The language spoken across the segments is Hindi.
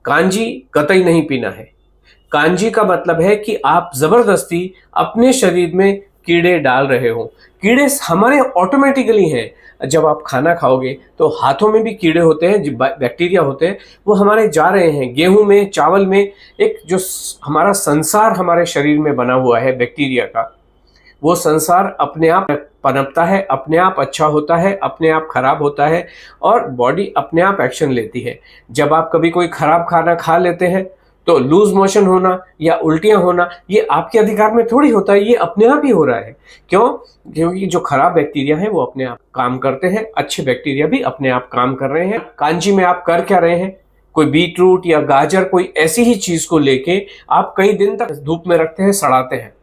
कांजी कतई नहीं पीना है। कांजी का मतलब है कि आप जबरदस्ती अपने शरीर में कीड़े डाल रहे हो। कीड़े हमारे ऑटोमेटिकली हैं। जब आप खाना खाओगे तो हाथों में भी कीड़े होते हैं, जो बैक्टीरिया होते हैं, वो हमारे जा रहे हैं गेहूं में, चावल में। एक जो हमारा संसार हमारे शरीर में बना हुआ है बैक्टीरिया का, वो संसार अपने आप पनपता है, अपने आप अच्छा होता है, अपने आप खराब होता है और बॉडी अपने आप एक्शन लेती है। जब आप कभी कोई खराब खाना खा लेते हैं तो लूज मोशन होना या उल्टियां होना ये आपके अधिकार में थोड़ी होता है, ये अपने आप ही हो रहा है। क्यों? क्योंकि जो खराब बैक्टीरिया है वो अपने आप काम करते हैं, अच्छे बैक्टीरिया भी अपने आप काम कर रहे हैं। कांजी में आप कर क्या रहे हैं? कोई बीट रूट या गाजर, कोई ऐसी ही चीज को लेके आप कई दिन तक धूप में रखते हैं, सड़ाते हैं।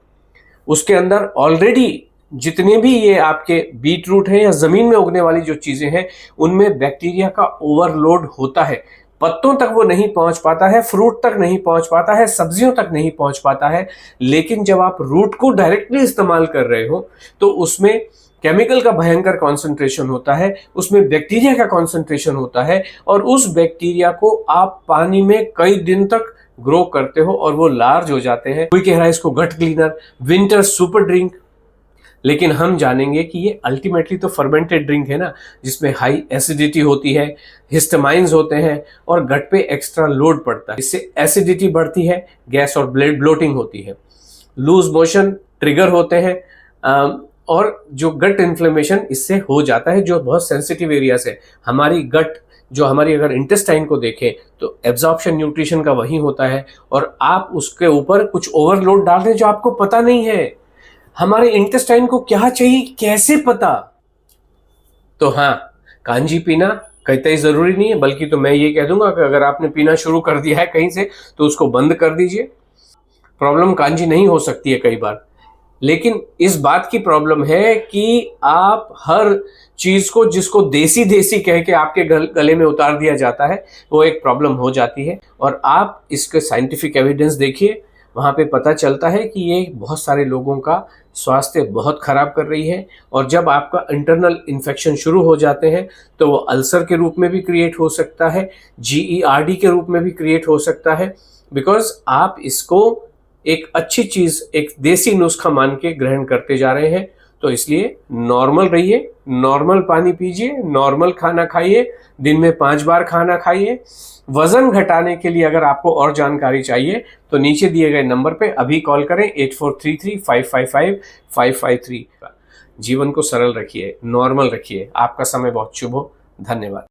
उसके अंदर ऑलरेडी जितने भी ये आपके बीट रूट है या जमीन में उगने वाली जो चीजें हैं उनमें बैक्टीरिया का ओवरलोड होता है। पत्तों तक वो नहीं पहुंच पाता है, फ्रूट तक नहीं पहुंच पाता है, सब्जियों तक नहीं पहुंच पाता है। लेकिन जब आप रूट को डायरेक्टली इस्तेमाल कर रहे हो तो उसमें केमिकल का भयंकर कॉन्सेंट्रेशन होता है, उसमें बैक्टीरिया का कॉन्सेंट्रेशन होता है और उस बैक्टीरिया को आप पानी में कई दिन तक ग्रो करते हो और वो लार्ज हो जाते हैं। कोई कह रहा है इसको गट क्लीनर, विंटर सुपर ड्रिंक, लेकिन हम जानेंगे कि ये अल्टीमेटली तो फर्मेंटेड ड्रिंक है ना, जिसमें हाई एसिडिटी होती है, हिस्टामाइंस होते हैं और गट पे एक्स्ट्रा लोड पड़ता है। इससे एसिडिटी बढ़ती है, गैस और ब्लड ब्लोटिंग होती है, लूज मोशन ट्रिगर होते हैं और जो गट इन्फ्लेमेशन इससे हो जाता है, जो बहुत सेंसिटिव एरियाज है। हमारी गट जो हमारी अगर इंटेस्टाइन को देखें तो एब्जॉर्प्शन न्यूट्रिशन का वही होता है और आप उसके ऊपर कुछ ओवरलोड डाल रहे हैं जो आपको पता नहीं है। हमारे इंटेस्टाइन को क्या चाहिए कैसे पता? तो हाँ, कांजी पीना कतई जरूरी नहीं है, बल्कि तो मैं ये कह दूंगा कि अगर आपने पीना शुरू कर दिया है कहीं से तो उसको बंद कर दीजिए। प्रॉब्लम कांजी नहीं हो सकती है कई बार, लेकिन इस बात की प्रॉब्लम है कि आप हर चीज को जिसको देसी देसी कह के आपके गले में उतार दिया जाता है, वो एक प्रॉब्लम हो जाती है। और आप इसके साइंटिफिक एविडेंस देखिए, वहां पे पता चलता है कि ये बहुत सारे लोगों का स्वास्थ्य बहुत खराब कर रही है। और जब आपका इंटरनल इन्फेक्शन शुरू हो जाते हैं तो वो अल्सर के रूप में भी क्रिएट हो सकता है, GERD के रूप में भी क्रिएट हो सकता है, बिकॉज आप इसको एक अच्छी चीज, एक देसी नुस्खा मान के ग्रहण करते जा रहे हैं। तो इसलिए नॉर्मल रहिए, नॉर्मल पानी पीजिए, नॉर्मल खाना खाइए, दिन में 5 बार खाना खाइए। वजन घटाने के लिए अगर आपको और जानकारी चाहिए तो नीचे दिए गए नंबर पे अभी कॉल करें 8433555553। जीवन को सरल रखिए, नॉर्मल रखिए। आपका समय बहुत शुभ हो। धन्यवाद।